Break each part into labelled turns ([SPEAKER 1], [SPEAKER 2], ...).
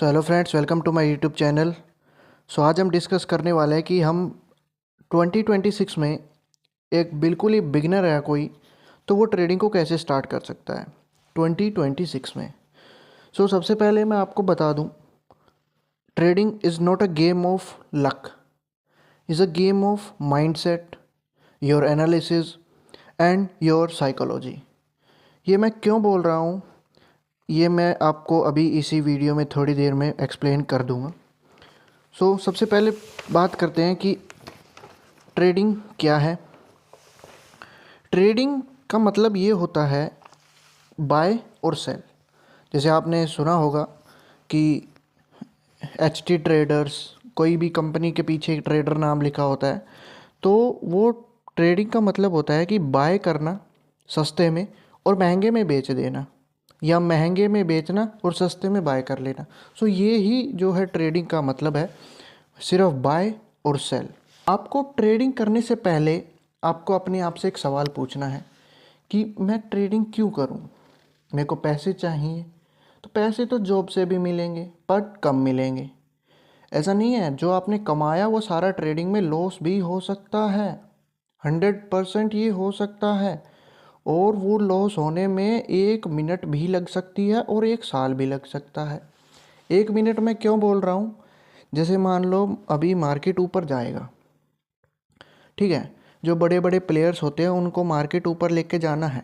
[SPEAKER 1] So hello friends, welcome to my YouTube channel. So आज हम discuss करने वाले हैं कि हम 2026 में एक बिल्कुल ही बिगिनर है कोई, तो वो ट्रेडिंग को कैसे स्टार्ट कर सकता है 2026 में। सो सबसे पहले मैं आपको बता दूं, trading is not a game of luck, is a game of mindset, your analysis and your psychology. ये मैं क्यों बोल रहा हूँ, ये मैं आपको अभी इसी वीडियो में थोड़ी देर में एक्सप्लेन कर दूँगा। सबसे पहले बात करते हैं कि ट्रेडिंग क्या है। ट्रेडिंग का मतलब ये होता है बाय और सेल। जैसे आपने सुना होगा कि HT ट्रेडर्स, कोई भी कंपनी के पीछे एक ट्रेडर नाम लिखा होता है, तो वो ट्रेडिंग का मतलब होता है कि बाय करना सस्ते में और महंगे में बेच देना, या महंगे में बेचना और सस्ते में बाय कर लेना। ये ही जो है ट्रेडिंग का मतलब है, सिर्फ बाय और सेल। आपको ट्रेडिंग करने से पहले आपको अपने आप से एक सवाल पूछना है कि मैं ट्रेडिंग क्यों करूं? मेरे को पैसे चाहिए, तो पैसे तो जॉब से भी मिलेंगे बट कम मिलेंगे। ऐसा नहीं है जो आपने कमाया वो सारा ट्रेडिंग में लॉस भी हो सकता है, 100% ये हो सकता है। और वो लॉस होने में 1 मिनट भी लग सकती है और 1 साल भी लग सकता है। 1 मिनट में क्यों बोल रहा हूँ, जैसे मान लो अभी मार्केट ऊपर जाएगा, ठीक है, जो बड़े बड़े प्लेयर्स होते हैं उनको मार्केट ऊपर लेके जाना है,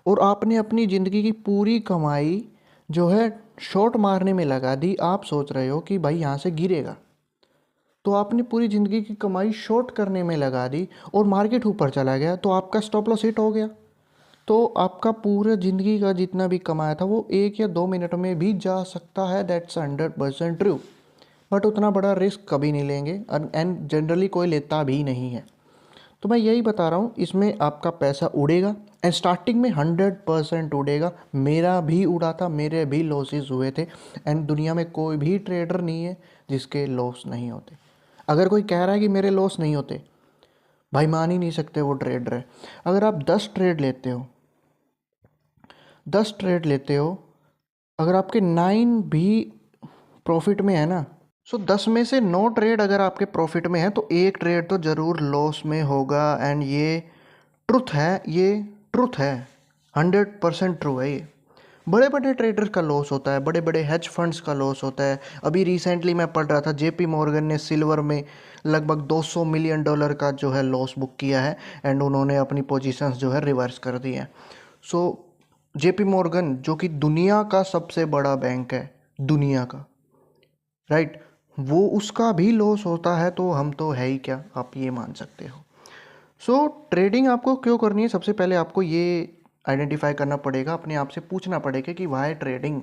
[SPEAKER 1] और आपने अपनी ज़िंदगी की पूरी कमाई जो है शॉर्ट मारने में लगा दी। आप सोच रहे हो कि भाई यहाँ से गिरेगा, तो आपने पूरी ज़िंदगी की कमाई शॉर्ट करने में लगा दी और मार्केट ऊपर चला गया, तो आपका स्टॉप लॉस हिट हो गया। तो आपका पूरा ज़िंदगी का जितना भी कमाया था वो 1 या 2 मिनट में भी जा सकता है। That's 100% true. बट उतना बड़ा रिस्क कभी नहीं लेंगे, एंड जनरली कोई लेता भी नहीं है। तो मैं यही बता रहा हूँ, इसमें आपका पैसा उड़ेगा, एंड स्टार्टिंग में 100% उड़ेगा। मेरा भी उड़ा था, मेरे भी लॉसेस हुए थे, एंड दुनिया में कोई भी ट्रेडर नहीं है जिसके लॉस नहीं होते। अगर कोई कह रहा है कि मेरे लॉस नहीं होते, भाई मान ही नहीं सकते वो ट्रेडर है। अगर आप 10 ट्रेड लेते हो, अगर आपके 9 भी प्रॉफिट में है ना, 10 में से 9 ट्रेड अगर आपके प्रॉफिट में है तो एक ट्रेड तो ज़रूर लॉस में होगा। एंड ये ट्रुथ है, ये ट्रुथ है, 100% ट्रू है ये। बड़े बड़े ट्रेडर्स का लॉस होता है, बड़े बड़े हेज फंड्स का लॉस होता है। अभी रिसेंटली मैं पढ़ रहा था, JP मॉर्गन ने सिल्वर में लगभग $200 मिलियन का जो है लॉस बुक किया है, एंड उन्होंने अपनी पोजीशंस जो है रिवर्स कर दी हैं। सो JP मॉर्गन, जो कि दुनिया का सबसे बड़ा बैंक है, दुनिया का, राइट, वो उसका भी लॉस होता है, तो हम तो है ही क्या, आप ये मान सकते हो। ट्रेडिंग आपको क्यों करनी है, सबसे पहले आपको ये आइडेंटिफाई करना पड़ेगा, अपने आप से पूछना पड़ेगा कि वाई ट्रेडिंग।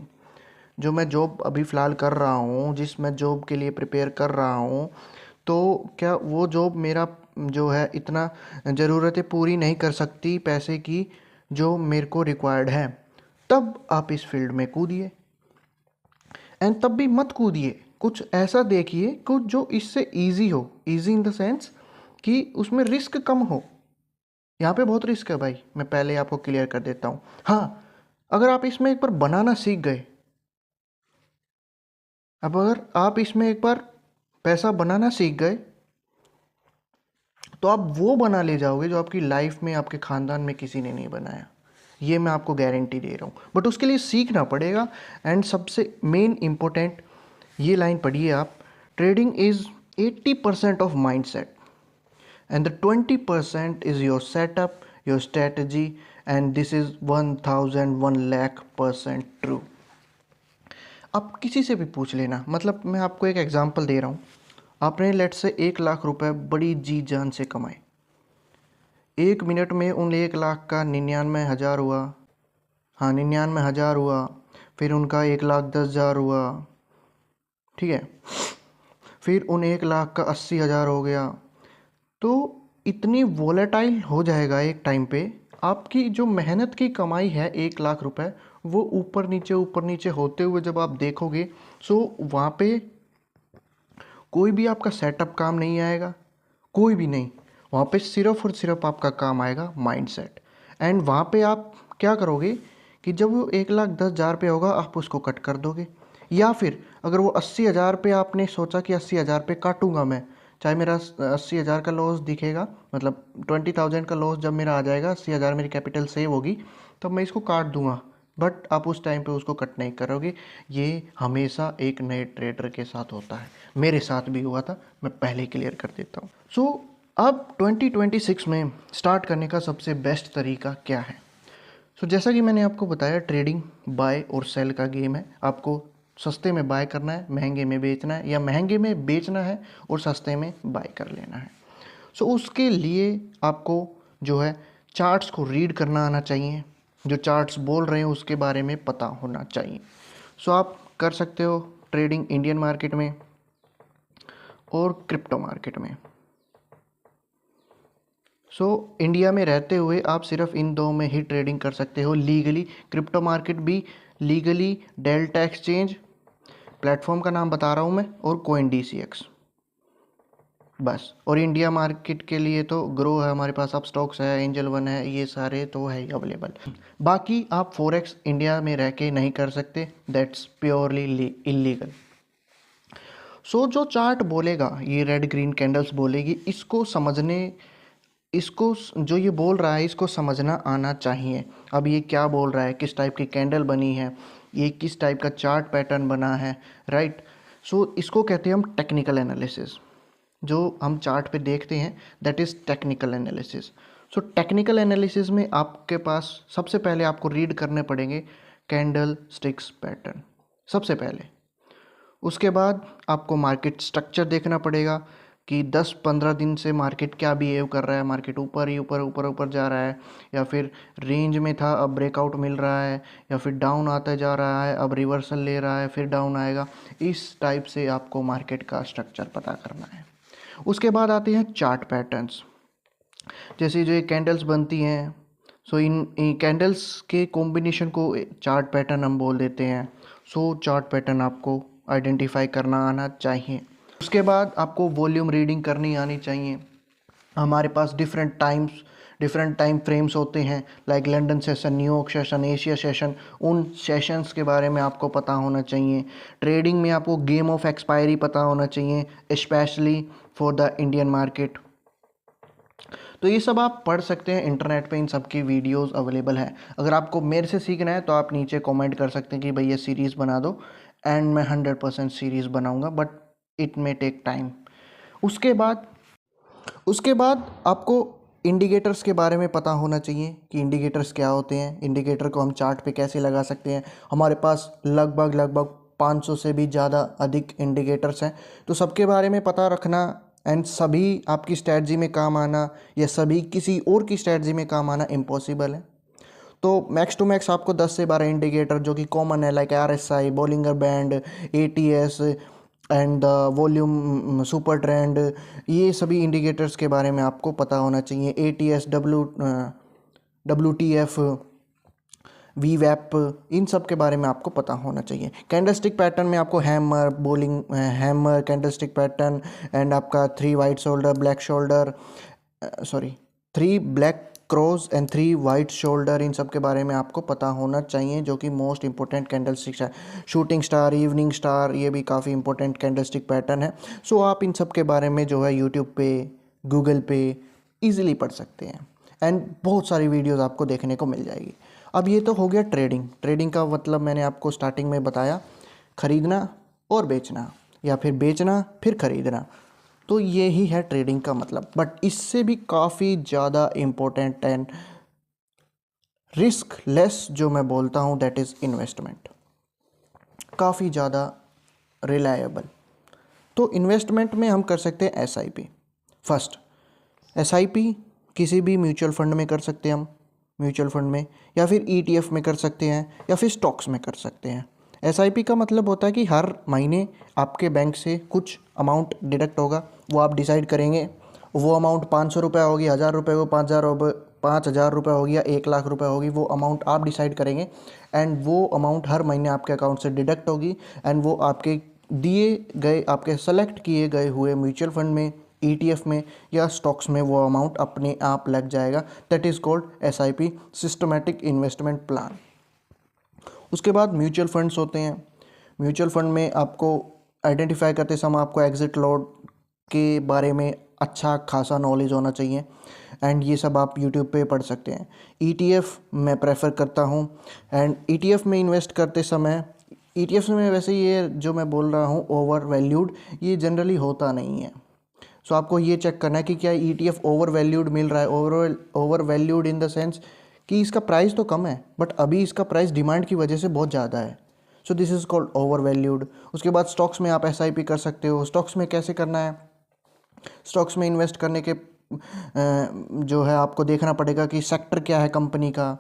[SPEAKER 1] जो मैं जॉब अभी फ़िलहाल कर रहा हूँ, जिस मैं जॉब के लिए प्रिपेयर कर रहा हूँ, तो क्या वो जॉब मेरा जो है इतना ज़रूरतें पूरी नहीं कर सकती पैसे की जो मेरे को रिक्वायर्ड है? तब आप इस फील्ड में कूदिए। एंड तब भी मत कूदिए, कुछ ऐसा देखिए कुछ जो इससे इजी हो, इजी इन द सेंस कि उसमें रिस्क कम हो। यहाँ पे बहुत रिस्क है भाई, मैं पहले आपको क्लियर कर देता हूँ। हाँ, अगर आप इसमें एक बार बनाना सीख गए, अब अगर आप इसमें एक बार पैसा बनाना सीख गए, तो आप वो बना ले जाओगे जो आपकी लाइफ में, आपके ख़ानदान में किसी ने नहीं बनाया। ये मैं आपको गारंटी दे रहा हूँ, बट उसके लिए सीखना पड़ेगा। एंड सबसे मेन इम्पोर्टेंट ये लाइन पढ़िए आप, trading is 80% of mind set and the 20% is your setup, your strategy, and this is 1001 lakh% true। आप किसी से भी पूछ लेना, मतलब मैं आपको एक एग्जांपल दे रहा हूँ। आपने लेट से 1 लाख रुपए बड़ी जी जान से कमाए, 1 मिनट में उन 1 लाख का 99,000 हुआ। हाँ, 99,000 हुआ, फिर उनका 1,10,000 हुआ, ठीक है, फिर उन 1 लाख का 80,000 हो गया। तो इतनी वोलेटाइल हो जाएगा एक टाइम पे, आपकी जो मेहनत की कमाई है 1 लाख रुपए, वो ऊपर नीचे होते हुए जब आप देखोगे, वहाँ पे कोई भी आपका सेटअप काम नहीं आएगा, कोई भी नहीं। वहाँ पे सिर्फ और सिर्फ आपका काम आएगा माइंडसेट। एंड वहाँ पे आप क्या करोगे कि जब वो 1,10,000 पे होगा, आप उसको कट कर दोगे, या फिर अगर वो 80,000 पे आपने सोचा कि 80,000 पे काटूंगा मैं, चाहे मेरा 80,000 का लॉस दिखेगा, मतलब 20,000 का लॉस जब मेरा आ जाएगा, 80,000 मेरी कैपिटल सेव होगी, तब मैं इसको काट दूंगा, बट आप उस टाइम पे उसको कट नहीं करोगे। ये हमेशा एक नए ट्रेडर के साथ होता है, मेरे साथ भी हुआ था, मैं पहले क्लियर कर देता हूँ। सो अब 2026 में स्टार्ट करने का सबसे बेस्ट तरीका क्या है? जैसा कि मैंने आपको बताया, ट्रेडिंग बाय और सेल का गेम है। आपको सस्ते में बाय करना है, महंगे में बेचना है, या महंगे में बेचना है और सस्ते में बाय कर लेना है। उसके लिए आपको जो है चार्ट्स को रीड करना आना चाहिए, जो चार्ट्स बोल रहे हैं उसके बारे में पता होना चाहिए। आप कर सकते हो ट्रेडिंग इंडियन मार्केट में और क्रिप्टो मार्केट में। इंडिया में रहते हुए आप सिर्फ इन दो में ही ट्रेडिंग कर सकते हो लीगली। क्रिप्टो मार्केट भी लीगली डेल्टा एक्सचेंज, प्लेटफॉर्म का नाम बता रहा हूँ मैं, और कोइन DCX, बस। और इंडिया मार्केट के लिए तो ग्रो है हमारे पास, अब स्टॉक्स है, एंजल वन है, ये सारे तो है अवेलेबल। बाकी आप फॉरेक्स इंडिया में रह के नहीं कर सकते, दैट्स प्योरली इलीगल। जो चार्ट बोलेगा, ये रेड ग्रीन कैंडल्स बोलेगी, इसको जो ये बोल रहा है इसको समझना आना चाहिए। अब ये क्या बोल रहा है, किस टाइप की कैंडल बनी है, ये किस टाइप का चार्ट पैटर्न बना है, राइट। इसको कहते हैं हम टेक्निकल एनालिसिस। जो हम चार्ट पे देखते हैं that is technical analysis. Technical analysis में आपके पास सबसे पहले आपको रीड करने पड़ेंगे कैंडल स्टिक्स पैटर्न सबसे पहले। उसके बाद आपको मार्केट स्ट्रक्चर देखना पड़ेगा कि 10-15 दिन से मार्केट क्या बिहेव कर रहा है, मार्केट ऊपर ही ऊपर ऊपर ऊपर जा रहा है, या फिर रेंज में था अब ब्रेकआउट मिल रहा है, या फिर डाउन आता जा रहा है अब रिवर्सल ले रहा है फिर डाउन आएगा। इस टाइप से आपको मार्केट का स्ट्रक्चर पता करना है। उसके बाद आते हैं चार्ट पैटर्न्स। जैसे जो ये कैंडल्स बनती हैं, इन कैंडल्स के कॉम्बिनेशन को चार्ट पैटर्न हम बोल देते हैं। चार्ट पैटर्न आपको आइडेंटिफाई करना आना चाहिए। उसके बाद आपको वॉल्यूम रीडिंग करनी आनी चाहिए। हमारे पास डिफरेंट टाइम फ्रेम्स होते हैं, like London session, New York session, Asia session. उन सेशंस के बारे में आपको पता होना चाहिए। ट्रेडिंग में आपको गेम ऑफ एक्सपायरी पता होना चाहिए, specially for the Indian market. तो ये सब आप पढ़ सकते हैं इंटरनेट पे, इन सब की वीडियोस अवेलेबल है। अगर आपको मेरे से सीखना है तो आप नीचे कमेंट कर सकते हैं कि भैया सीरीज़ बना दो, एंड मैं 100% सीरीज़ बनाऊंगा, but it may take time. उसके बाद आपको इंडिकेटर्स के बारे में पता होना चाहिए कि इंडिकेटर्स क्या होते हैं, इंडिकेटर को हम चार्ट पे कैसे लगा सकते हैं। हमारे पास लगभग 500 से भी ज़्यादा अधिक इंडिकेटर्स हैं, तो सबके बारे में पता रखना एंड सभी आपकी स्ट्रैटेजी में काम आना या सभी किसी और की स्ट्रैटेजी में काम आना इम्पॉसिबल है। तो मैक्स टू मैक्स आपको 10 से 12 इंडिकेटर जो कि कॉमन है, like RSI, Bollinger band, ATS and volume, super trend, ये सभी इंडिकेटर्स के बारे में आपको पता होना चाहिए। ATS, WTF, VWAP, इन सब के बारे में आपको पता होना चाहिए। कैंडलस्टिक पैटर्न में आपको हैमर कैंडलस्टिक पैटर्न एंड आपका 3 white soldier black soldier, 3 black crows and 3 white soldier, इन सब के बारे में आपको पता होना चाहिए, जो कि मोस्ट इंपॉर्टेंट कैंडलस्टिक्स है। शूटिंग स्टार, इवनिंग स्टार, ये भी काफ़ी इंपॉर्टेंट कैंडलस्टिक पैटर्न है। आप इन सब के बारे में जो है यूट्यूब पे, गूगल पे ईजिली पढ़ सकते हैं, एंड बहुत सारी वीडियोस आपको देखने को मिल जाएगी। अब ये तो हो गया ट्रेडिंग का मतलब मैंने आपको स्टार्टिंग में बताया, खरीदना और बेचना, या फिर बेचना फिर खरीदना। तो ये ही है ट्रेडिंग का मतलब, बट इससे भी काफ़ी ज़्यादा इम्पोर्टेंट एंड रिस्क लेस जो मैं बोलता हूँ दैट इज़ इन्वेस्टमेंट, काफ़ी ज़्यादा रिलायबल। तो इन्वेस्टमेंट में हम कर सकते हैं SIP। फर्स्ट SIP किसी भी म्यूचुअल फंड में कर सकते हैं हम, म्यूचुअल फंड में, या फिर ETF में कर सकते हैं, या फिर स्टॉक्स में कर सकते हैं। SIP का मतलब होता है कि हर महीने आपके बैंक से कुछ अमाउंट डिडक्ट होगा, वो आप डिसाइड करेंगे। वो अमाउंट 500 रुपये होगी, 1000 रुपये को 5,000 रुपये होगी, या 1,00,000 रुपये होगी, वो अमाउंट आप डिसाइड करेंगे, एंड वो अमाउंट हर महीने आपके अकाउंट से डिडक्ट होगी, एंड वो आपके दिए गए, आपके सेलेक्ट किए गए हुए म्यूचुअल फंड में, ETF में या स्टॉक्स में वो अमाउंट अपने आप लग जाएगा। That is called SIP, systematic investment plan. उसके बाद म्यूचुअल फंड्स होते हैं। म्यूचुअल फंड में आपको आइडेंटिफाई करते समय आपको एग्जिट लॉट के बारे में अच्छा खासा नॉलेज होना चाहिए, एंड ये सब आप यूट्यूब पे पढ़ सकते हैं। ईटीएफ मैं प्रेफर करता हूँ, एंड ईटीएफ में इन्वेस्ट करते समय, ईटीएफ में वैसे ये जो मैं बोल रहा हूँ ओवर वैल्यूड, ये जनरली होता नहीं है। सो आपको ये चेक करना है कि क्या ईटीएफ ओवर वैल्यूड मिल रहा है, over valued in the sense कि इसका प्राइस तो कम है बट अभी इसका प्राइस डिमांड की वजह से बहुत ज़्यादा है। सो this is called over valued. उसके बाद स्टॉक्स में आप एसआईपी कर सकते हो। स्टॉक्स में कैसे करना है, स्टॉक्स में इन्वेस्ट करने के जो है आपको देखना पड़ेगा कि सेक्टर क्या है कंपनी का,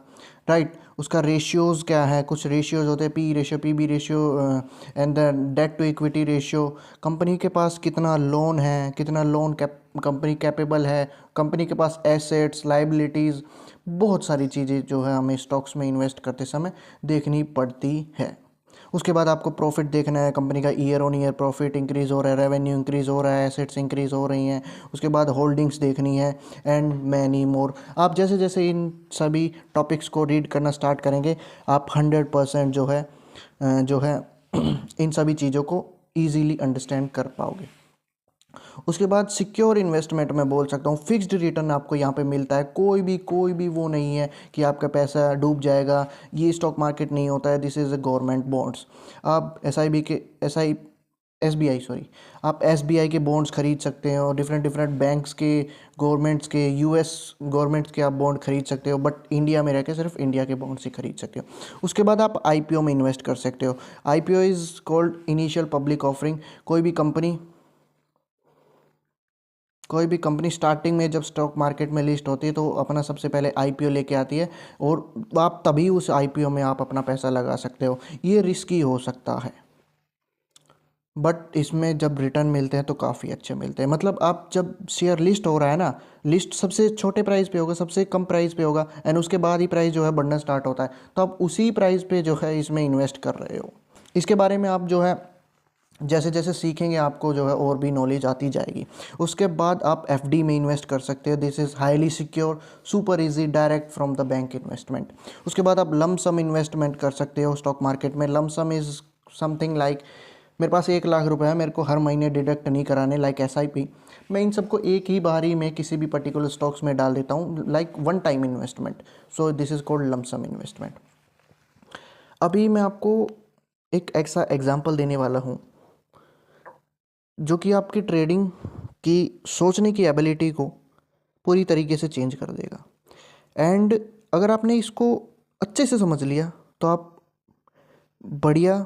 [SPEAKER 1] राइट, उसका रेशियोज़ क्या है। कुछ रेशियोज़ होते हैं, P ratio, PB ratio, and the debt to equity ratio. Company के पास कितना लोन है, कितना लोन कंपनी कैपेबल है, कंपनी के पास एसेट्स, लाइबिलिटीज़, बहुत सारी चीज़ें जो है हमें स्टॉक्स में इन्वेस्ट करते समय देखनी पड़ती है। उसके बाद आपको प्रॉफिट देखना है, कंपनी का year on year profit increase हो रहा है, रेवेन्यू इंक्रीज़ हो रहा है, एसेट्स इंक्रीज़ हो रही हैं। उसके बाद होल्डिंग्स देखनी है, एंड मैनी मोर। आप जैसे जैसे इन सभी टॉपिक्स को रीड करना स्टार्ट करेंगे, आप 100% जो है इन सभी चीज़ों को ईजीली अंडरस्टैंड कर पाओगे। उसके बाद सिक्योर इन्वेस्टमेंट में बोल सकता हूँ, फिक्स्ड रिटर्न आपको यहाँ पे मिलता है। कोई भी वो नहीं है कि आपका पैसा डूब जाएगा, ये स्टॉक मार्केट नहीं होता है, this is a government bonds. आप एसबीआई सॉरी, आप एसबीआई के बॉन्ड्स खरीद सकते हैं, और डिफरेंट डिफरेंट बैंक्स के, गवर्नमेंट्स के, यूएस गवर्नमेंट्स के आप बॉन्ड खरीद सकते हो, बट इंडिया में रह के सिर्फ इंडिया के बॉन्ड्स ही खरीद सकते हो। उसके बाद आप आईपीओ में इन्वेस्ट कर सकते हो। IPO is called initial public offering. कोई भी कंपनी स्टार्टिंग में जब स्टॉक मार्केट में लिस्ट होती है तो अपना सबसे पहले आईपीओ लेके आती है, और आप तभी उस आईपीओ में आप अपना पैसा लगा सकते हो। ये रिस्की हो सकता है, बट इसमें जब रिटर्न मिलते हैं तो काफ़ी अच्छे मिलते हैं। मतलब आप जब शेयर लिस्ट हो रहा है ना, लिस्ट सबसे छोटे प्राइस पे होगा, सबसे कम प्राइस पे होगा, एंड उसके बाद ही प्राइस जो है बढ़ना स्टार्ट होता है, तो आप उसी प्राइस पे जो है इसमें इन्वेस्ट कर रहे हो। इसके बारे में आप जो है जैसे जैसे सीखेंगे आपको जो है और भी नॉलेज आती जाएगी। उसके बाद आप एफडी में इन्वेस्ट कर सकते हो। This is highly secure, super easy, direct from the bank investment. उसके बाद आप लम सम इन्वेस्टमेंट कर सकते हो स्टॉक मार्केट में। Lump some is something like, मेरे पास 1 लाख रुपए है, मेरे को हर महीने डिडक्ट नहीं कराने, लाइक एसआईपी। मैं इन सबको एक ही बारी में किसी भी पर्टिकुलर स्टॉक्स में डाल देता हूँ, like one time investment. So this is called lump sum investment. अभी मैं आपको एक ऐसा एग्जाम्पल देने वाला हूँ जो कि आपकी ट्रेडिंग की सोचने की एबिलिटी को पूरी तरीके से चेंज कर देगा। एंड अगर आपने इसको अच्छे से समझ लिया तो आप बढ़िया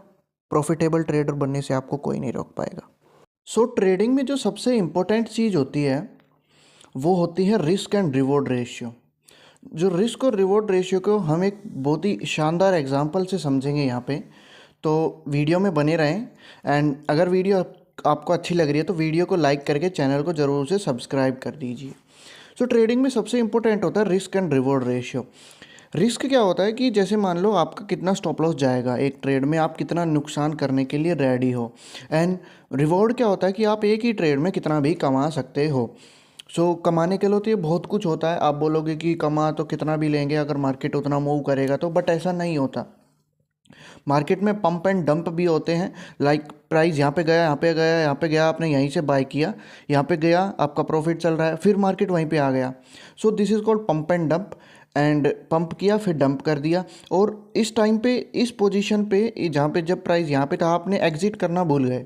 [SPEAKER 1] प्रॉफिटेबल ट्रेडर बनने से आपको कोई नहीं रोक पाएगा। सो ट्रेडिंग में जो सबसे इम्पोर्टेंट चीज़ होती है वो होती है रिस्क एंड रिवॉर्ड रेशियो। जो रिस्क और रिवॉर्ड रेशियो को हम एक बहुत ही शानदार एग्जांपल से समझेंगे यहाँ पे, तो वीडियो में बने रहें। एंड अगर वीडियो आपको अच्छी लग रही है तो वीडियो को लाइक करके चैनल को ज़रूर से सब्सक्राइब कर दीजिए। सो ट्रेडिंग में सबसे इंपॉर्टेंट होता है risk and reward ratio. Risk क्या होता है कि जैसे मान लो आपका कितना स्टॉप लॉस जाएगा एक ट्रेड में, आप कितना नुकसान करने के लिए रेडी हो। एंड रिवॉर्ड क्या होता है कि आप एक ही ट्रेड में कितना भी कमा सकते हो। सो कमाने के लिए तो ये बहुत कुछ होता है। आप बोलोगे कि कमा तो कितना भी लेंगे अगर मार्केट उतना मूव करेगा तो, बट ऐसा नहीं होता। मार्केट में पंप एंड डंप भी होते हैं, लाइक प्राइस यहाँ पे गया, यहाँ पे गया, यहाँ पे गया, आपने यहीं से बाय किया, यहाँ पे गया, आपका प्रॉफिट चल रहा है, फिर मार्केट वहीं पे आ गया। सो this is called pump and dump. And pump किया फिर डंप कर दिया, और इस टाइम पे, इस पोजीशन पे, जहाँ पे जब प्राइस यहाँ पे था, आपने एग्जिट करना भूल गए।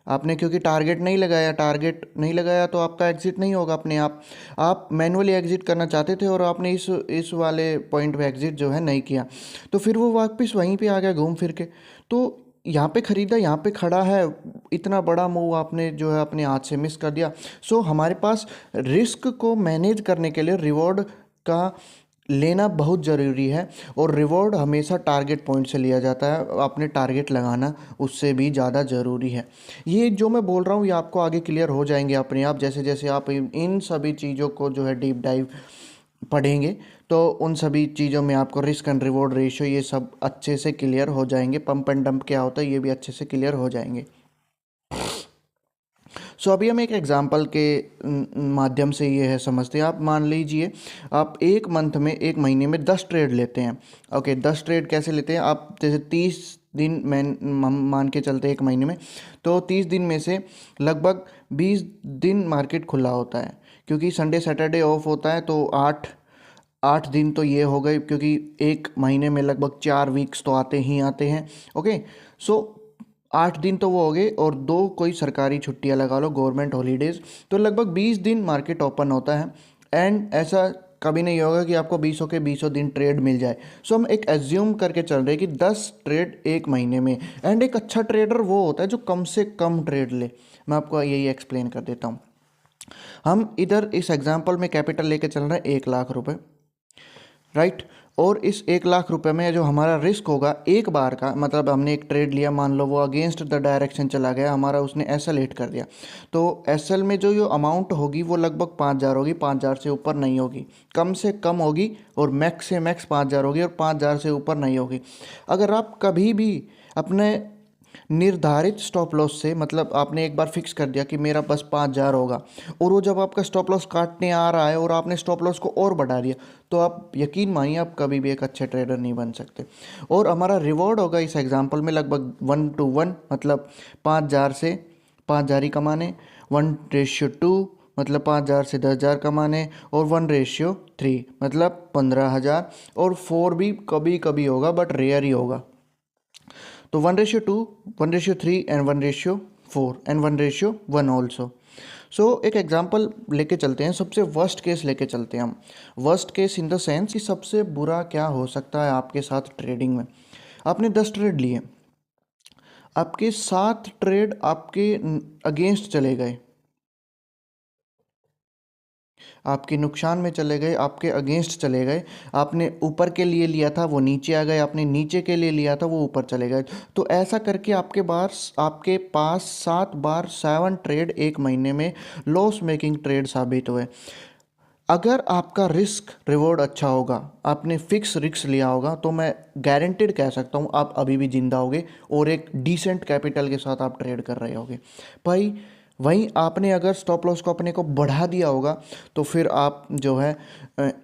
[SPEAKER 1] आपने क्योंकि टारगेट नहीं लगाया तो आपका एग्जिट नहीं होगा अपने आप मैनुअली एग्जिट करना चाहते थे और आपने इस वाले पॉइंट पे एग्जिट जो है नहीं किया, तो फिर वो वापस वहीं पे आ गया घूम फिर के। तो यहाँ पे ख़रीदा, यहाँ पे खड़ा है, इतना बड़ा मूव आपने जो है अपने हाथ से मिस कर दिया। सो हमारे पास रिस्क को मैनेज करने के लिए रिवॉर्ड का लेना बहुत ज़रूरी है, और रिवॉर्ड हमेशा टारगेट पॉइंट से लिया जाता है। आपने टारगेट लगाना उससे भी ज़्यादा ज़रूरी है। ये जो मैं बोल रहा हूँ ये आपको आगे क्लियर हो जाएंगे अपने आप, जैसे जैसे आप इन सभी चीज़ों को जो है डीप डाइव पढ़ेंगे, तो उन सभी चीज़ों में आपको रिस्क एंड रिवॉर्ड रेशियो ये सब अच्छे से क्लियर हो जाएंगे। पंप एंड डंप क्या होता है ये भी अच्छे से क्लियर हो जाएंगे। सो अभी हम एक एग्जांपल के माध्यम से ये है समझते हैं। आप मान लीजिए आप एक मंथ में, एक महीने में 10 ट्रेड लेते हैं। ओके, 10 ट्रेड कैसे लेते हैं आप? जैसे दिन मैं हम मान के चलते एक महीने में, तो 30 दिन में से लगभग 20 दिन मार्केट खुला होता है, क्योंकि संडे सैटरडे ऑफ होता है। तो 8 दिन तो ये हो गए, क्योंकि एक महीने में लगभग 4 वीक्स तो आते ही आते हैं। ओके, सो 8 दिन तो वो हो गए, और 2 कोई सरकारी छुट्टियां लगा लो, गवर्नमेंट हॉलीडेज, तो लगभग 20 दिन मार्केट ओपन होता है। एंड ऐसा कभी नहीं होगा कि आपको 20 के 20 दिन ट्रेड मिल जाए। सो हम एक एज्यूम करके चल रहे हैं कि 10 ट्रेड एक महीने में। एंड एक अच्छा ट्रेडर वो होता है जो कम से कम ट्रेड ले। मैं आपको यही एक्सप्लेन कर देता हूँ। हम इधर इस एग्जाम्पल में कैपिटल लेके चल रहे हैं 1 लाख रुपए, राइट। और इस 1 लाख रुपए में जो हमारा रिस्क होगा एक बार का, मतलब हमने एक ट्रेड लिया, मान लो वो अगेंस्ट द डायरेक्शन चला गया हमारा, उसने एसएल हिट कर दिया, तो एसएल में जो अमाउंट होगी वो लगभग 5,000 होगी। 5,000 से ऊपर नहीं होगी, कम से कम होगी, और मैक्स से मैक्स 5,000 होगी, और 5,000 से ऊपर नहीं होगी। अगर आप कभी भी अपने निर्धारित स्टॉप लॉस से, मतलब आपने एक बार फिक्स कर दिया कि मेरा बस 5,000 होगा, और वो जब आपका स्टॉप लॉस काटने आ रहा है और आपने स्टॉप लॉस को और बढ़ा दिया, तो आप यकीन मानिए आप कभी भी एक अच्छे ट्रेडर नहीं बन सकते। और हमारा रिवॉर्ड होगा इस एग्जांपल में लगभग 1:1, मतलब 5,000 से 5,000 ही कमाने, 1:2 मतलब 5,000 से 10,000 कमाने, और 1:3 मतलब 15,000, और 4 भी कभी कभी होगा बट रेयर ही होगा। तो 1:2, 1:3 एंड 1:4 एंड 1:1 ऑल्सो। सो एक एग्जांपल लेके चलते हैं, सबसे वर्स्ट केस लेके चलते हैं हम। Worst case in the sense कि सबसे बुरा क्या हो सकता है आपके साथ ट्रेडिंग में। आपने 10 ट्रेड लिए, आपके 7 ट्रेड आपके अगेंस्ट चले गए, आपके नुकसान में चले गए, आपके अगेंस्ट चले गए। आपने ऊपर के लिए लिया था वो नीचे आ गए, आपने नीचे के लिए लिया था वो ऊपर चले गए। तो ऐसा करके आपके पास 7 बार 7 ट्रेड एक महीने में लॉस मेकिंग ट्रेड साबित हुए। अगर आपका रिस्क रिवॉर्ड अच्छा होगा, आपने फिक्स रिस्क लिया होगा, तो मैं गारंटेड कह सकता हूँ आप अभी भी जिंदा होगे, और एक डिसेंट कैपिटल के साथ आप ट्रेड कर रहे होगे भाई। वहीं आपने अगर स्टॉप लॉस को अपने को बढ़ा दिया होगा, तो फिर आप जो है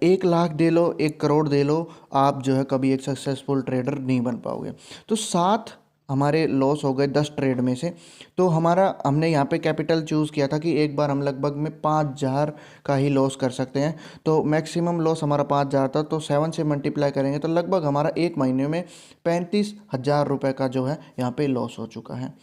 [SPEAKER 1] 1 लाख दे लो, 1 करोड़ दे लो, आप जो है कभी एक सक्सेसफुल ट्रेडर नहीं बन पाओगे। तो 7 हमारे लॉस हो गए 10 ट्रेड में से। तो हमने यहाँ पे कैपिटल चूज़ किया था कि एक बार हम लगभग में 5,000 का ही लॉस कर सकते हैं। तो मैक्सिमम लॉस हमारा 5,000 था, तो 7 से मल्टीप्लाई करेंगे तो लगभग हमारा एक महीने में 35,000 रुपये का जो है यहाँ पे लॉस हो चुका है।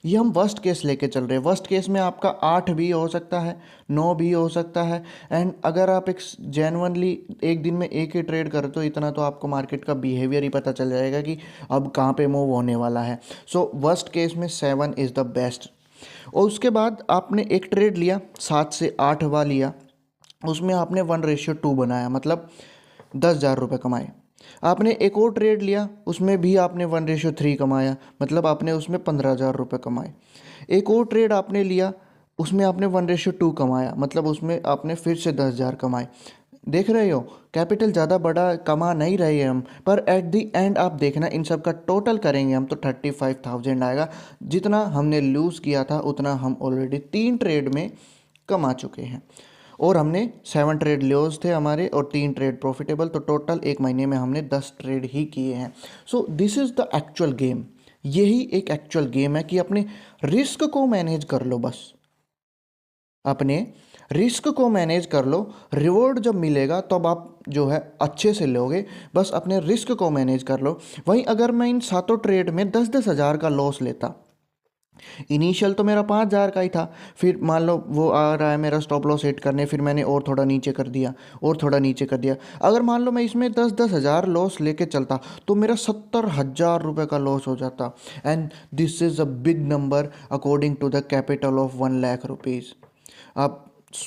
[SPEAKER 1] ये हम वर्स्ट केस लेके चल रहे हैं। वर्स्ट केस में आपका 8 भी हो सकता है, 9 भी हो सकता है। एंड अगर आप एक जेन्युइनली एक दिन में एक ही ट्रेड करते हो, तो इतना तो आपको मार्केट का बिहेवियर ही पता चल जाएगा कि अब कहाँ पे मूव होने वाला है। सो वर्स्ट केस में 7 इज़ द बेस्ट। और उसके बाद आपने एक ट्रेड लिया, 7 से 8वां लिया, उसमें आपने 1:2 बनाया, मतलब 10,000 रुपये कमाए। आपने एक और ट्रेड लिया, उसमें भी आपने 1:3 कमाया, मतलब आपने उसमें 15,000 रुपये कमाए। एक और ट्रेड आपने लिया, उसमें आपने 1:2 कमाया, मतलब उसमें आपने फिर से 10,000 कमाए। देख रहे हो, कैपिटल ज़्यादा बड़ा कमा नहीं रहे हैं हम, पर एट दी एंड आप देखना इन सब का टोटल करेंगे हम तो 35,000 आएगा। जितना हमने लूज़ किया था उतना हम ऑलरेडी 3 ट्रेड में कमा चुके हैं। और हमने 7 ट्रेड लॉस थे हमारे और 3 ट्रेड प्रॉफिटेबल, तो टोटल एक महीने में हमने 10 ट्रेड ही किए हैं। सो this is the actual game. यही एक एक्चुअल गेम है कि अपने रिस्क को मैनेज कर लो, बस अपने रिस्क को मैनेज कर लो। रिवॉर्ड जब मिलेगा तब आप जो है अच्छे से लोगे, बस अपने रिस्क को मैनेज कर लो। वहीं अगर मैं इन 7 ट्रेड में 10-10 हज़ार का लॉस लेता, इनिशियल तो मेरा 5,000 का ही था, फिर मान लो वो आ रहा है मेरा स्टॉप लॉस हिट करने, फिर मैंने और थोड़ा नीचे कर दिया, और थोड़ा नीचे कर दिया। अगर मान लो मैं इसमें 10-10 हज़ार लॉस लेके चलता, तो मेरा 70,000 रुपये का लॉस हो जाता। And this is a big number according to the capital of 1 lakh rupees. आप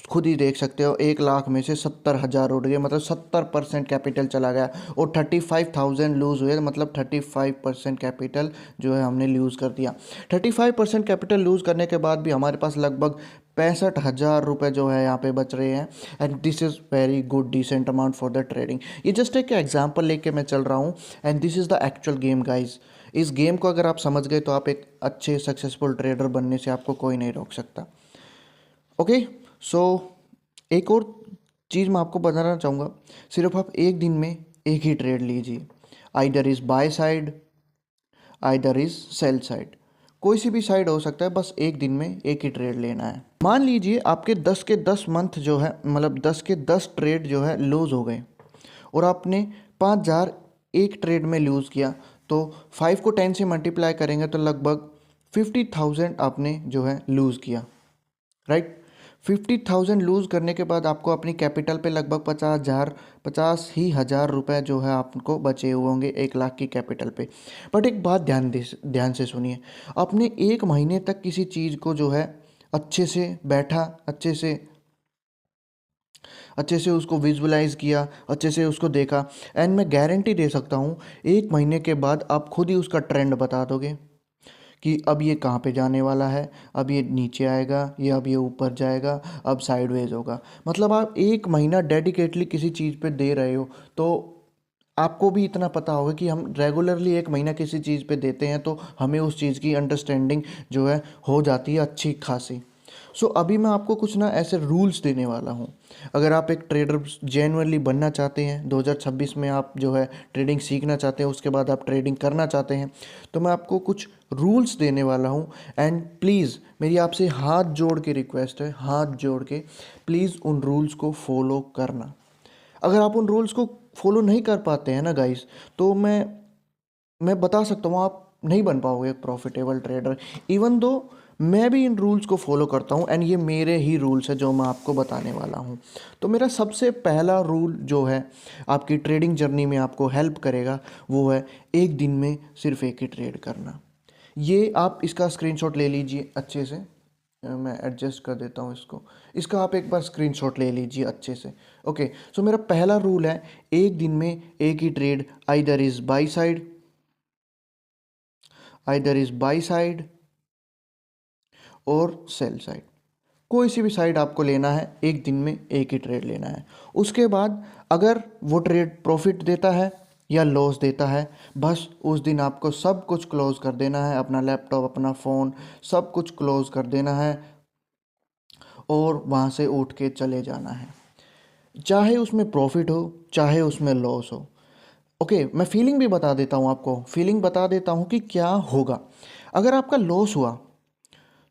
[SPEAKER 1] खुद ही देख सकते हो, 1 लाख में से 70,000 उड़ गए, मतलब 70% कैपिटल चला गया, और 35,000 लूज़ हुए, मतलब 35% कैपिटल जो है हमने लूज़ कर दिया। 35% कैपिटल लूज़ करने के बाद भी हमारे पास लगभग 65,000 रुपये जो है यहाँ पे बच रहे हैं। And this is very good decent amount for the trading. ये जस्ट एक एग्जाम्पल लेके मैं चल रहा हूँ, and this is the actual game guys. इस गेम को अगर आप समझ गए तो आप एक अच्छे सक्सेसफुल ट्रेडर बनने से आपको कोई नहीं रोक सकता। ओके, सो एक और चीज़ मैं आपको बताना चाहूँगा, सिर्फ आप एक दिन में एक ही ट्रेड लीजिए। Either is by side, either is cell side. कोई सी भी साइड हो सकता है, बस एक दिन में एक ही ट्रेड लेना है। मान लीजिए आपके 10 के 10 मंथ जो है, मतलब 10 के 10 ट्रेड जो है लूज़ हो गए और आपने 5,000 एक ट्रेड में लूज़ किया, तो 5 को 10 से मल्टीप्लाई करेंगे तो लगभग 50,000 आपने जो है लूज़ किया, राइट। 50,000 लूज़ करने के बाद आपको अपनी कैपिटल पे लगभग 50,000 रुपए जो है आपको बचे हुए होंगे 1 लाख की कैपिटल पे। बट एक बात ध्यान से सुनिए, आपने 1 महीने तक किसी चीज़ को जो है अच्छे से बैठा, अच्छे से उसको विजुअलाइज़ किया, अच्छे से उसको देखा, एंड मैं गारंटी दे सकता हूँ 1 महीने के बाद आप खुद ही उसका ट्रेंड बता दोगे कि अब ये कहाँ पे जाने वाला है, अब ये नीचे आएगा या अब ये ऊपर जाएगा, अब साइडवेज होगा। मतलब आप 1 महीना डेडिकेटली किसी चीज़ पे दे रहे हो, तो आपको भी इतना पता होगा कि हम रेगुलरली 1 महीना किसी चीज़ पे देते हैं तो हमें उस चीज़ की अंडरस्टैंडिंग जो है हो जाती है अच्छी खासी। सो अभी मैं आपको कुछ ना ऐसे रूल्स देने वाला हूँ। अगर आप एक ट्रेडर जेन्युइनली बनना चाहते हैं, 2026 में आप जो है ट्रेडिंग सीखना चाहते हैं, उसके बाद आप ट्रेडिंग करना चाहते हैं, तो मैं आपको कुछ रूल्स देने वाला हूँ। एंड प्लीज़ मेरी आपसे हाथ जोड़ के रिक्वेस्ट है, हाथ जोड़ के प्लीज़ उन रूल्स को फॉलो करना। अगर आप उन रूल्स को फॉलो नहीं कर पाते हैं ना गाइस, तो मैं बता सकता हूँ आप नहीं बन पाओगे एक प्रॉफिटेबल ट्रेडर। इवन दो मैं भी इन रूल्स को फॉलो करता हूँ, एंड ये मेरे ही रूल्स है जो मैं आपको बताने वाला हूँ। तो मेरा सबसे पहला रूल जो है आपकी ट्रेडिंग जर्नी में आपको हेल्प करेगा, वो है एक दिन में सिर्फ एक ही ट्रेड करना। ये आप इसका स्क्रीनशॉट ले लीजिए अच्छे से। मैं एडजस्ट कर देता हूँ इसको। इसका आप एक बार स्क्रीनशॉट ले लीजिए अच्छे से। ओके, सो मेरा पहला रूल है एक दिन में एक ही trade, either is buy side, either is buy side और सेल साइड। कोई सी भी साइड आपको लेना है, एक दिन में एक ही ट्रेड लेना है। उसके बाद अगर वो ट्रेड प्रॉफिट देता है या लॉस देता है, बस उस दिन आपको सब कुछ क्लोज कर देना है, अपना लैपटॉप, अपना फ़ोन, सब कुछ क्लोज कर देना है और वहाँ से उठ के चले जाना है, चाहे उसमें प्रॉफिट हो चाहे उसमें लॉस हो। ओके, मैं फीलिंग भी बता देता हूँ आपको, फीलिंग बता देता हूँ कि क्या होगा। अगर आपका लॉस हुआ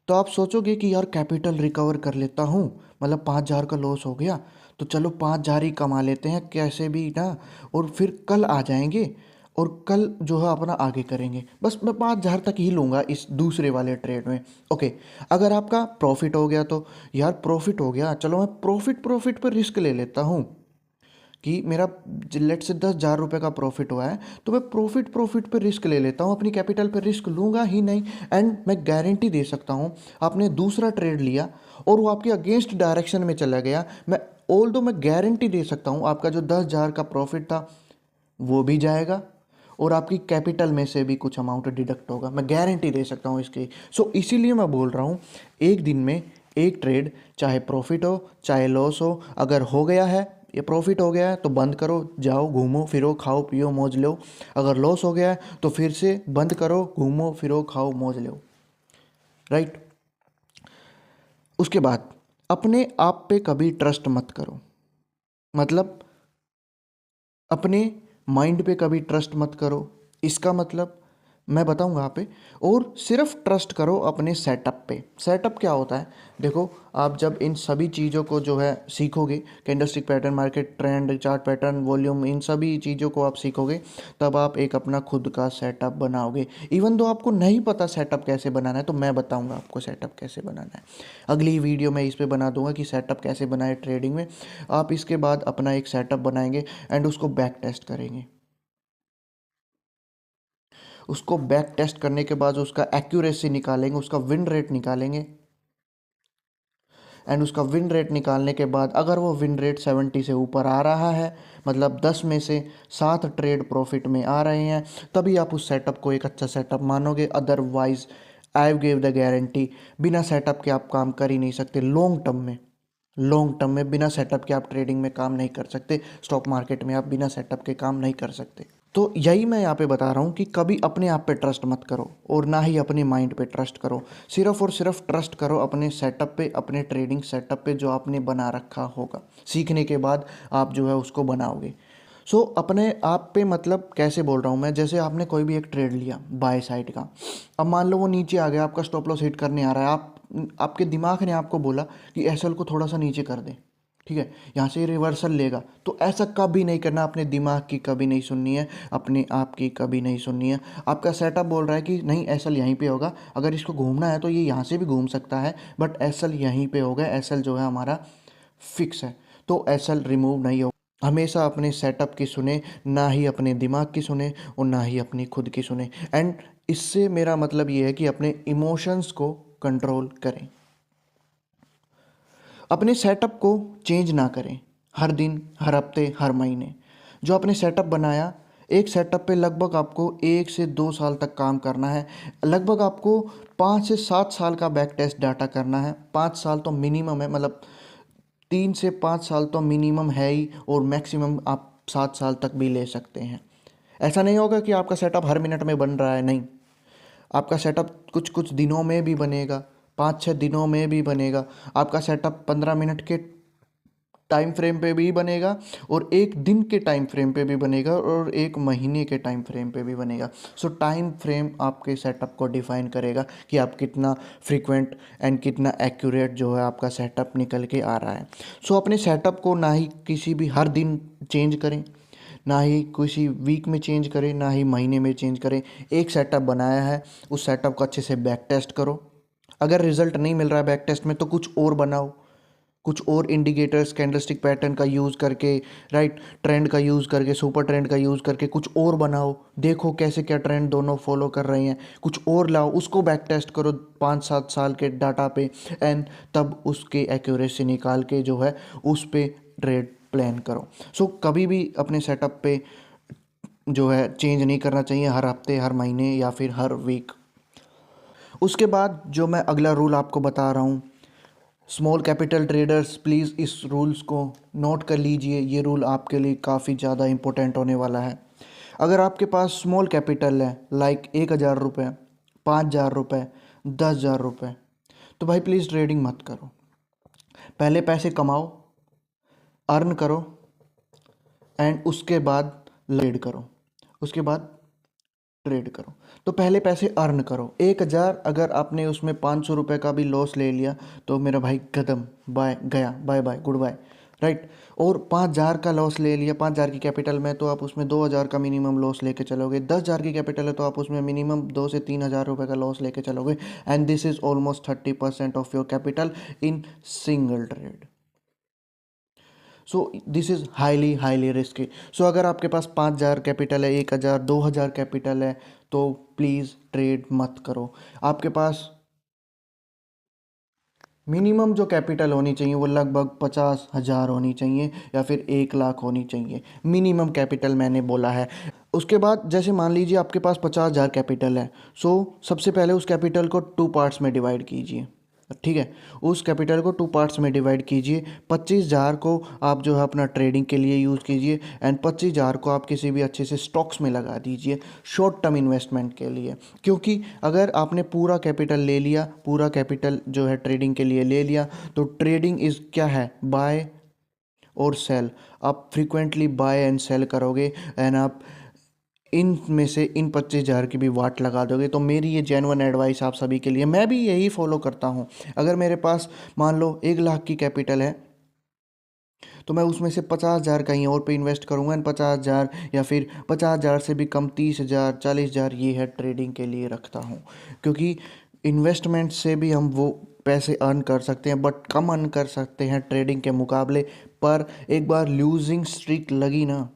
[SPEAKER 1] तो आप सोचोगे कि यार कैपिटल रिकवर कर लेता हूँ, मतलब 5,000 का लॉस हो गया तो चलो 5,000 ही कमा लेते हैं कैसे भी ना, और फिर कल आ जाएंगे और कल जो है अपना आगे करेंगे, बस मैं 5,000 तक ही लूँगा इस दूसरे वाले ट्रेड में। ओके, अगर आपका प्रॉफिट हो गया तो यार प्रॉफिट हो गया, चलो मैं प्रॉफिट पर रिस्क ले लेता हूँ कि मेरा लेट से 10,000 रुपये का प्रॉफिट हुआ है, तो मैं प्रॉफिट पे रिस्क ले लेता हूँ, अपनी कैपिटल पे रिस्क लूँगा ही नहीं। एंड मैं गारंटी दे सकता हूँ आपने दूसरा ट्रेड लिया और वो आपके अगेंस्ट डायरेक्शन में चला गया, मैं गारंटी दे सकता हूँ आपका जो 10,000 का प्रॉफिट था वो भी जाएगा और आपकी कैपिटल में से भी कुछ अमाउंट डिडक्ट होगा, मैं गारंटी दे सकता हूँ इसकी। सो इसीलिए मैं बोल रहा हूँ एक दिन में एक ट्रेड, चाहे प्रॉफिट हो चाहे लॉस हो, अगर हो गया है ये प्रॉफिट हो गया है तो बंद करो, जाओ घूमो फिरो खाओ पियो मौज लो। अगर लॉस हो गया है तो फिर से बंद करो, घूमो फिरो खाओ मौज लो, राइट। उसके बाद अपने आप पे कभी ट्रस्ट मत करो, मतलब अपने माइंड पे कभी ट्रस्ट मत करो। इसका मतलब मैं बताऊंगा आप पे। और सिर्फ ट्रस्ट करो अपने सेटअप पे। सेटअप क्या होता है, देखो आप जब इन सभी चीज़ों को जो है सीखोगे, candlestick pattern, market trend, chart pattern, volume, इन सभी चीज़ों को आप सीखोगे, तब आप एक अपना खुद का सेटअप बनाओगे। इवन दो आपको नहीं पता सेटअप कैसे बनाना है, तो मैं बताऊंगा आपको सेटअप कैसे बनाना है। अगली वीडियो में इस पे बना दूंगा कि सेटअप कैसे बनाए ट्रेडिंग में। आप इसके बाद अपना एक सेटअप बनाएंगे एंड उसको बैक टेस्ट करेंगे। उसको बैक टेस्ट करने के बाद उसका एक्यूरेसी निकालेंगे, उसका विन रेट निकालेंगे, एंड उसका विन रेट निकालने के बाद अगर वो विन रेट 70 से ऊपर आ रहा है, मतलब 10 में से 7 ट्रेड प्रॉफिट में आ रहे हैं, तभी आप उस सेटअप को एक अच्छा सेटअप मानोगे। Otherwise I give the guarantee, बिना सेटअप के आप काम कर ही नहीं सकते। लॉन्ग टर्म में बिना सेटअप के आप ट्रेडिंग में काम नहीं कर सकते, स्टॉक मार्केट में आप बिना सेटअप के काम नहीं कर सकते। तो यही मैं यहाँ पे बता रहा हूँ कि कभी अपने आप पे ट्रस्ट मत करो और ना ही अपने माइंड पे ट्रस्ट करो। सिर्फ और सिर्फ ट्रस्ट करो अपने सेटअप पे, अपने ट्रेडिंग सेटअप पे जो आपने बना रखा होगा। सीखने के बाद आप जो है उसको बनाओगे। सो अपने आप पे मतलब कैसे बोल रहा हूँ मैं, जैसे आपने कोई भी एक ट्रेड लिया बाय साइड का, अब मान लो वो नीचे आ गया, आपका स्टॉप लॉस हिट करने आ रहा है, आप आपके दिमाग ने आपको बोला कि एसएल को थोड़ा सा नीचे कर दे, ठीक है, यहाँ से रिवर्सल लेगा, तो ऐसा कभी नहीं करना, अपने दिमाग की कभी नहीं सुननी है, अपने आप की कभी नहीं सुननी है। आपका सेटअप बोल रहा है कि नहीं एसएल यहीं पे होगा, अगर इसको घूमना है तो ये यहाँ से भी घूम सकता है, बट एसएल यहीं पे होगा, एसएल जो है हमारा फिक्स है, तो एसएल रिमूव नहीं होगा। हमेशा अपने सेटअप की सुने, ना ही अपने दिमाग की सुने और ना ही अपनी खुद की सुने। एंड इससे मेरा मतलब ये है कि अपने इमोशंस को कंट्रोल करें, अपने सेटअप को चेंज ना करें हर दिन, हर हफ्ते, हर महीने। जो आपने सेटअप बनाया, एक सेटअप पे लगभग आपको 1 से 2 साल तक काम करना है, लगभग आपको 5 से 7 साल का बैक टेस्ट डाटा करना है। 5 साल तो मिनिमम है, मतलब 3 से 5 साल तो मिनिमम है ही, और मैक्सिमम आप 7 साल तक भी ले सकते हैं। ऐसा नहीं होगा कि आपका सेटअप हर मिनट में बन रहा है, नहीं, आपका सेटअप कुछ कुछ दिनों में भी बनेगा, 5-6 दिनों में भी बनेगा, आपका सेटअप 15 मिनट के टाइम फ्रेम पे भी बनेगा, और एक दिन के टाइम फ्रेम पे भी बनेगा, और एक महीने के टाइम फ्रेम पे भी बनेगा। सो टाइम फ्रेम आपके सेटअप को डिफाइन करेगा कि आप कितना फ्रीक्वेंट एंड कितना एक्यूरेट जो है आपका सेटअप निकल के आ रहा है। सो अपने सेटअप को ना ही किसी भी हर दिन चेंज करें, ना ही किसी वीक में चेंज करें, ना ही महीने में चेंज करें। एक सेटअप बनाया है, उस सेटअप को अच्छे से बैक टेस्ट करो, अगर रिजल्ट नहीं मिल रहा है बैक टेस्ट में तो कुछ और बनाओ, कुछ और इंडिकेटर्स, कैंडलस्टिक पैटर्न का यूज़ करके, राइट, ट्रेंड का यूज़ करके, सुपर ट्रेंड का यूज़ करके कुछ और बनाओ, देखो कैसे क्या ट्रेंड दोनों फॉलो कर रहे हैं, कुछ और लाओ, उसको बैक टेस्ट करो 5-7 साल के डाटा पे, एंड तब उसके एक्यूरेसी निकाल के जो है उस पे ट्रेड प्लान करो। सो कभी भी अपने सेटअप पे जो है चेंज नहीं करना चाहिए हर हफ्ते, हर महीने या फिर हर वीक। उसके बाद जो मैं अगला रूल आपको बता रहा हूँ, स्मॉल कैपिटल ट्रेडर्स प्लीज़ इस रूल्स को नोट कर लीजिए, ये रूल आपके लिए काफ़ी ज़्यादा इम्पोर्टेंट होने वाला है। अगर आपके पास स्मॉल कैपिटल है, लाइक 1,000 रुपये, 5,000 रुपये, 10,000 रुपये, तो भाई प्लीज़ ट्रेडिंग मत करो। पहले पैसे कमाओ, अर्न करो, एंड उसके बाद ट्रेड करो, उसके बाद ट्रेड करो। तो पहले पैसे अर्न करो। 1,000 अगर आपने उसमें 500 रुपये का भी लॉस ले लिया तो मेरा भाई कदम बाय गया, bye bye, good bye, right. और 5,000 का लॉस ले लिया, 5,000 की कैपिटल में, तो आप उसमें 2,000 का मिनिमम लॉस लेके चलोगे। 10,000 की कैपिटल है तो आप उसमें मिनिमम 2 से 3 हज़ार रुपये का लॉस लेके चलोगे, and this is almost 30% of your capital in single trade. So this is highly highly risky. So अगर आपके पास 5,000 कैपिटल है, 1,000, 2,000 कैपिटल है, तो प्लीज़ ट्रेड मत करो। आपके पास मिनिमम जो कैपिटल होनी चाहिए वो लगभग 50,000 होनी चाहिए, या फिर 1 लाख होनी चाहिए, मिनिमम कैपिटल मैंने बोला है। उसके बाद जैसे मान लीजिए आपके पास 50,000 कैपिटल है, सो सबसे पहले उस कैपिटल को 2 पार्ट्स में डिवाइड कीजिए, ठीक है, उस कैपिटल को 2 पार्ट्स में डिवाइड कीजिए। 25,000 को आप जो है अपना ट्रेडिंग के लिए यूज़ कीजिए, एंड 25,000 को आप किसी भी अच्छे से स्टॉक्स में लगा दीजिए शॉर्ट टर्म इन्वेस्टमेंट के लिए। क्योंकि अगर आपने पूरा कैपिटल ले लिया, पूरा कैपिटल जो है ट्रेडिंग के लिए ले लिया, तो ट्रेडिंग इज़ क्या है, बाय और सेल। आप फ्रीक्वेंटली बाय एंड सेल करोगे, एंड आप इन में से इन 25,000 की भी वाट लगा दोगे। तो मेरी ये जेन्युइन एडवाइस आप सभी के लिए, मैं भी यही फॉलो करता हूँ। अगर मेरे पास मान लो 1 लाख की कैपिटल है, तो मैं उसमें से 50,000 कहीं और पे इन्वेस्ट करूँगा, एंड 50,000 या फिर 50,000 से भी कम 30,000, 40,000 ये है ट्रेडिंग के लिए रखता हूँ। क्योंकि इन्वेस्टमेंट से भी हम वो पैसे अर्न कर सकते हैं, बट कम अर्न कर सकते हैं ट्रेडिंग के मुकाबले। पर एक बार लूजिंग स्ट्रीक लगी ना,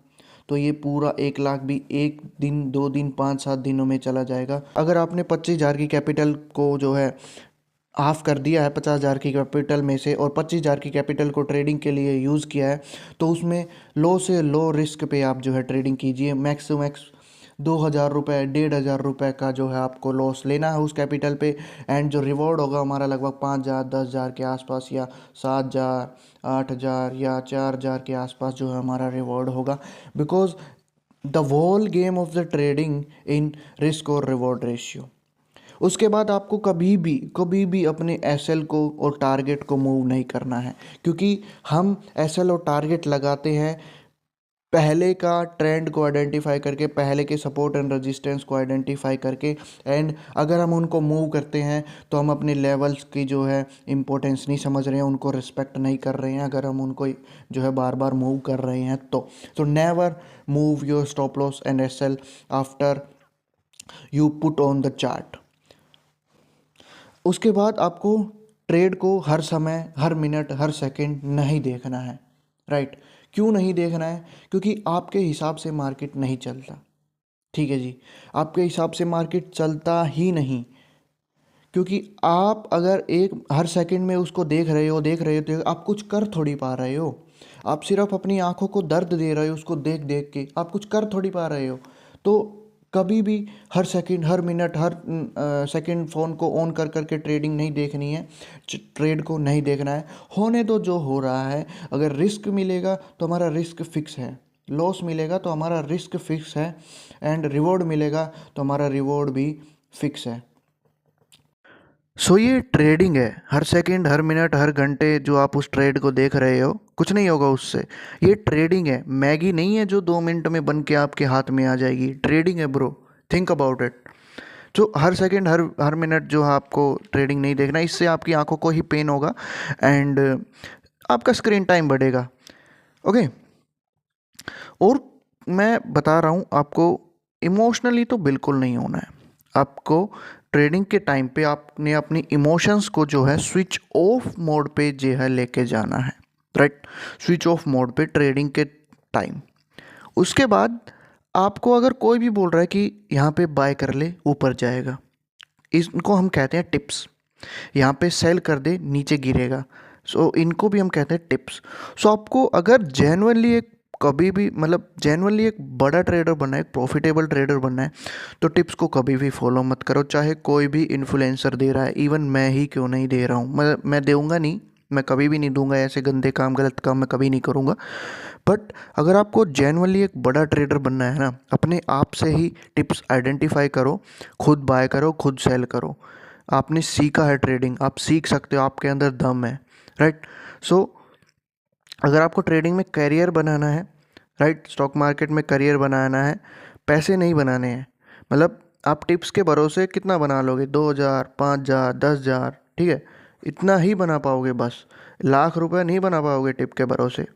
[SPEAKER 1] तो ये पूरा 1 लाख भी 1 दिन, 2 दिन, 5-7 दिनों में चला जाएगा। अगर आपने 25,000 की कैपिटल को जो है हाफ कर दिया है 50,000 की कैपिटल में से, और 25,000 की कैपिटल को ट्रेडिंग के लिए यूज़ किया है, तो उसमें लो से लो रिस्क पे आप जो है ट्रेडिंग कीजिए। मैक्स टू मैक्स 2,000 रुपये, 1,500 रुपये का जो है आपको लॉस लेना है उस कैपिटल पे, एंड जो रिवॉर्ड होगा हमारा लगभग 5,000, 10,000 के आसपास, या 7,000, 8,000 या 4,000 के आसपास जो है हमारा रिवॉर्ड होगा। Because the whole game of the trading in risk और रिवॉर्ड रेशियो। उसके बाद आपको कभी भी अपने एसएल को और टारगेट को मूव नहीं करना है, क्योंकि हम एसएल और टारगेट लगाते हैं पहले का ट्रेंड को आइडेंटिफाई करके, पहले के सपोर्ट एंड रेजिस्टेंस को आइडेंटिफाई करके, एंड अगर हम उनको मूव करते हैं तो हम अपने लेवल्स की जो है इम्पोर्टेंस नहीं समझ रहे हैं, उनको रिस्पेक्ट नहीं कर रहे हैं, अगर हम उनको जो है बार बार मूव कर रहे हैं तो never move your stop loss and SL after you put on the chart. उसके बाद आपको ट्रेड को हर समय, हर मिनट, हर सेकंड नहीं देखना है, राइट। क्यों नहीं देखना है? क्योंकि आपके हिसाब से मार्केट नहीं चलता, ठीक है जी। आपके हिसाब से मार्केट चलता ही नहीं, क्योंकि आप अगर एक हर सेकंड में उसको देख रहे हो तो आप कुछ कर थोड़ी पा रहे हो। आप सिर्फ अपनी आंखों को दर्द दे रहे हो उसको देख देख के, आप कुछ कर थोड़ी पा रहे हो। तो कभी भी हर सेकंड, हर मिनट, हर सेकंड फ़ोन को ऑन कर करके ट्रेडिंग नहीं देखनी है, ट्रेड को नहीं देखना है। होने दो जो हो रहा है। अगर रिस्क मिलेगा तो हमारा रिस्क फिक्स है, लॉस मिलेगा तो हमारा रिस्क फिक्स है, एंड रिवॉर्ड मिलेगा तो हमारा रिवॉर्ड भी फिक्स है। सो ये ट्रेडिंग है। हर सेकंड, हर मिनट, हर घंटे जो आप उस ट्रेड को देख रहे हो, कुछ नहीं होगा उससे। ये ट्रेडिंग है, मैगी नहीं है जो 2 मिनट में बन के आपके हाथ में आ जाएगी। ट्रेडिंग है ब्रो, थिंक अबाउट इट। तो हर सेकंड, हर हर मिनट जो आपको ट्रेडिंग नहीं देखना, इससे आपकी आंखों को ही पेन होगा, एंड आपका स्क्रीन टाइम बढ़ेगा। ओके। और मैं बता रहा हूँ आपको, इमोशनली तो बिल्कुल नहीं होना है आपको। ट्रेडिंग के टाइम पे आपने अपनी इमोशंस को जो है स्विच ऑफ मोड पे जो है लेके जाना है, राइट। स्विच ऑफ मोड पे ट्रेडिंग के टाइम। उसके बाद आपको अगर कोई भी बोल रहा है कि यहाँ पे बाय कर ले ऊपर जाएगा, इनको हम कहते हैं टिप्स। यहाँ पे सेल कर दे नीचे गिरेगा, सो इनको भी हम कहते हैं टिप्स। सो आपको अगर जेन्युइनली एक कभी भी मतलब जेन्युइनली एक बड़ा ट्रेडर बनना है, एक प्रॉफिटेबल ट्रेडर बनना है, तो टिप्स को कभी भी फॉलो मत करो, चाहे कोई भी इन्फ्लुएंसर दे रहा है। इवन मैं ही क्यों नहीं दे रहा हूँ, मैं दूंगा नहीं, मैं कभी भी नहीं दूंगा। ऐसे गंदे काम, गलत काम मैं कभी नहीं करूँगा। बट अगर आपको जेन्युइनली एक बड़ा ट्रेडर बनना है ना, अपने आप से ही टिप्स आइडेंटिफाई करो, खुद बाय करो, खुद सेल करो। आपने सीखा है ट्रेडिंग, आप सीख सकते हो, आपके अंदर दम है, राइट। सो अगर आपको ट्रेडिंग में करियर बनाना है, राइट, स्टॉक मार्केट में करियर बनाना है, पैसे नहीं बनाने हैं। मतलब आप टिप्स के भरोसे कितना बना लोगे? 2,000, 5,000, 10,000, ठीक है, इतना ही बना पाओगे बस। लाख रुपए नहीं बना पाओगे टिप के भरोसे।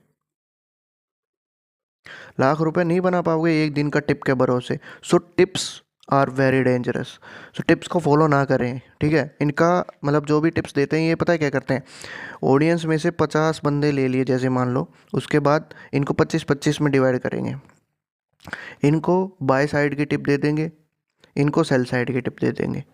[SPEAKER 1] लाख रुपए नहीं बना पाओगे एक दिन का टिप के भरोसे। So tips are very dangerous. So tips को फॉलो ना करें, ठीक है। इनका मतलब जो भी टिप्स देते हैं, ये पता है क्या करते हैं? ऑडियंस में से 50 बंदे ले लिए जैसे मान लो, उसके बाद इनको 25-25 में डिवाइड करेंगे। इनको बाय साइड की टिप दे देंगे, इनको सेल साइड की टिप दे देंगे,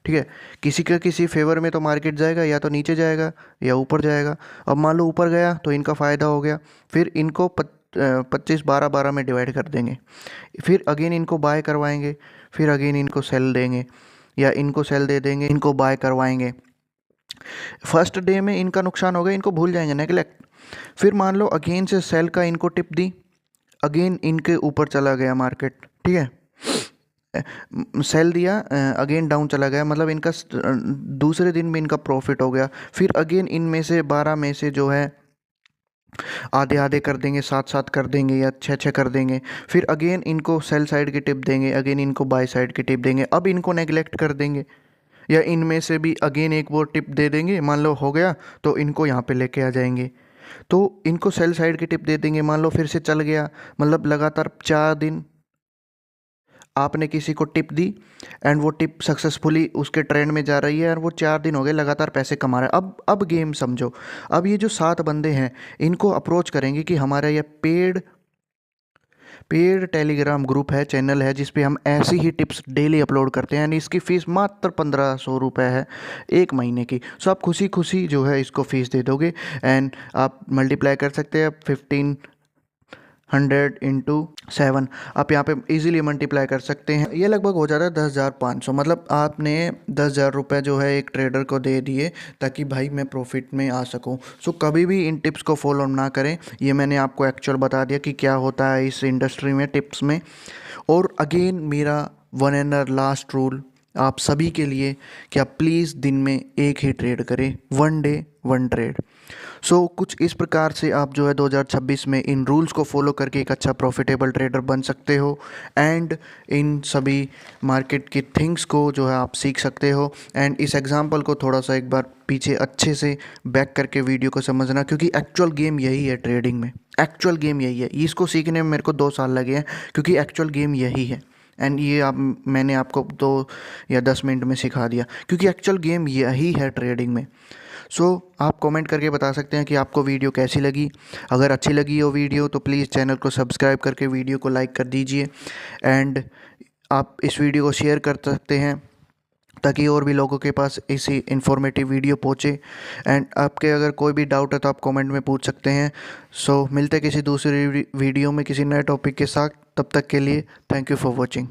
[SPEAKER 1] ठीक है। किसी का किसी फेवर में तो मार्केट जाएगा, या तो नीचे जाएगा या ऊपर जाएगा। अब मान लो ऊपर गया तो इनका फ़ायदा हो गया, फिर इनको 25, 12 में डिवाइड कर देंगे। फिर अगेन इनको बाय करवाएंगे, फिर अगेन इनको सेल देंगे, या इनको सेल दे देंगे, इनको बाय करवाएंगे। फर्स्ट डे में इनका नुकसान हो गया, इनको भूल जाएंगे, नेगलेक्ट। फिर मान लो अगेन से सेल का इनको टिप दी, अगेन इनके ऊपर चला गया मार्केट, ठीक है। सेल दिया, अगेन डाउन चला गया, मतलब इनका दूसरे दिन में इनका प्रॉफिट हो गया। फिर अगेन इनमें से 12 में से जो है आधे आधे कर देंगे, 7-7 कर देंगे, या 6-6 कर देंगे। फिर अगेन इनको सेल साइड की टिप देंगे, अगेन इनको बाय साइड की टिप देंगे। अब इनको नेगलेक्ट कर देंगे, या इनमें से भी अगेन एक वो टिप दे देंगे। मान लो हो गया तो इनको यहाँ पे लेके आ जाएंगे, तो इनको सेल साइड की टिप दे देंगे। मान लो फिर से चल गया, मतलब लगातार 4 दिन आपने किसी को टिप दी, एंड वो टिप सक्सेसफुली उसके ट्रेंड में जा रही है, और वो 4 दिन हो गए लगातार पैसे कमा रहा है। अब गेम समझो। अब ये जो 7 बंदे हैं, इनको अप्रोच करेंगे कि हमारा ये पेड टेलीग्राम ग्रुप है, चैनल है, जिस पे हम ऐसी ही टिप्स डेली अपलोड करते हैं, एंड इसकी फ़ीस मात्र 1,500 रुपये है एक महीने की। सो आप खुशी खुशी जो है इसको फ़ीस दे दोगे, एंड आप मल्टीप्लाई कर सकते हैं 1,500 × 7। आप यहाँ पे इजीली मल्टीप्लाई कर सकते हैं। ये लगभग हो जाता है 10,500। मतलब आपने 10,000 रुपये जो है एक ट्रेडर को दे दिए, ताकि भाई मैं प्रॉफिट में आ सकूँ। सो कभी भी इन टिप्स को फॉलो ना करें। ये मैंने आपको एक्चुअल बता दिया कि क्या होता है इस इंडस्ट्री में टिप्स में। और अगेन मेरा वन एंड लास्ट रूल आप सभी के लिए कि आप प्लीज़ दिन में एक ही ट्रेड करें, 1 डे 1 ट्रेड। कुछ इस प्रकार से आप जो है 2026 में इन रूल्स को फॉलो करके एक अच्छा प्रॉफिटेबल ट्रेडर बन सकते हो एंड इन सभी मार्केट की थिंग्स को जो है आप सीख सकते हो। एंड इस एग्जांपल को थोड़ा सा एक बार पीछे अच्छे से बैक करके वीडियो को समझना, क्योंकि एक्चुअल गेम यही है ट्रेडिंग में। एक्चुअल गेम यही है, इसको सीखने में मेरे को 2 साल लगे हैं, क्योंकि एक्चुअल गेम यही है। एंड ये आप मैंने आपको 2 या 10 मिनट में सिखा दिया, क्योंकि एक्चुअल गेम यही है ट्रेडिंग में। आप कमेंट करके बता सकते हैं कि आपको वीडियो कैसी लगी। अगर अच्छी लगी हो वीडियो तो प्लीज़ चैनल को सब्सक्राइब करके वीडियो को लाइक कर दीजिए। एंड आप इस वीडियो को शेयर कर सकते हैं ताकि और भी लोगों के पास इसी इन्फॉर्मेटिव वीडियो पहुँचे। एंड आपके अगर कोई भी डाउट है तो आप कमेंट में पूछ सकते हैं। मिलते हैं किसी दूसरी वीडियो में किसी नए टॉपिक के साथ। तब तक के लिए थैंक यू फॉर वॉचिंग।